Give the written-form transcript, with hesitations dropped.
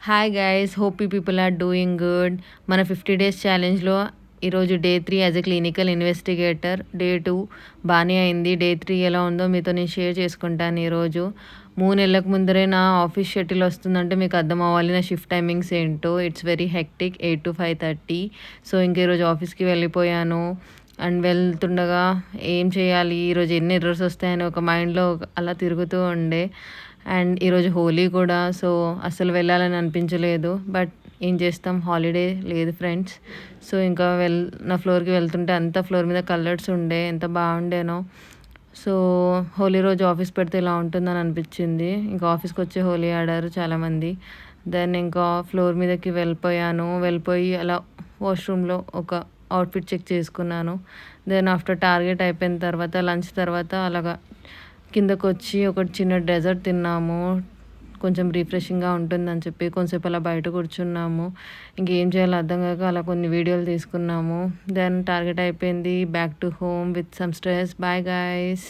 Hi guys, hope you people are doing good. మన 50 days ఛాలెంజ్లో ఈరోజు day 3 as a clinical investigator. Day 2 బాగానే అయింది. డే 3 ఎలా ఉందో మీతో నేను షేర్ చేసుకుంటాను ఈరోజు. 3 నెలలకు ముందరే నా ఆఫీస్ షెడ్యూల్ వస్తుందంటే మీకు అర్థం అవ్వాలి నా షిఫ్ట్ టైమింగ్స్ ఏంటో. It's very hectic, 8 to 5:30. So ఇంక ఈరోజు ఆఫీస్కి వెళ్ళిపోయాను. అండ్ వెళ్తుండగా ఏం చేయాలి, ఈరోజు ఎన్ని ఎర్రర్స్ వస్తాయని ఒక మైండ్లో అలా తిరుగుతూ ఉండే. అండ్ ఈరోజు హోలీ కూడా, సో అసలు వెళ్ళాలని అనిపించలేదు. బట్ ఏం చేస్తాం, హాలిడే లేదు ఫ్రెండ్స్. సో ఇంకా నా ఫ్లోర్కి వెళ్తుంటే అంత ఫ్లోర్ మీద కలర్స్ ఉండే, ఎంత బాగుండేనో. సో హోలీ రోజు ఆఫీస్ పెడితే ఇలా ఉంటుందని అనిపించింది. ఇంకా ఆఫీస్కి వచ్చి హోలీ ఆడారు చాలామంది. దెన్ ఇంకా ఫ్లోర్ మీదకి వెళ్ళిపోయి అలా వాష్రూమ్లో ఒక అవుట్ఫిట్ చెక్ చేసుకున్నాను. దెన్ ఆఫ్టర్ టార్గెట్ అయిపోయిన తర్వాత లంచ్ తర్వాత అలాగా కిందకు వచ్చి ఒక చిన్న డెజర్ట్ తిన్నాము. కొంచెం రిఫ్రెషింగ్గా ఉంటుందని చెప్పి కొంచెంసేపు అలా బయట కూర్చున్నాము. ఇంకేం చేయాలో అర్థం కాక అలా కొన్ని వీడియోలు తీసుకున్నాము. దెన్ టార్గెట్ అయిపోయింది. Back to home with some stress. Bye guys.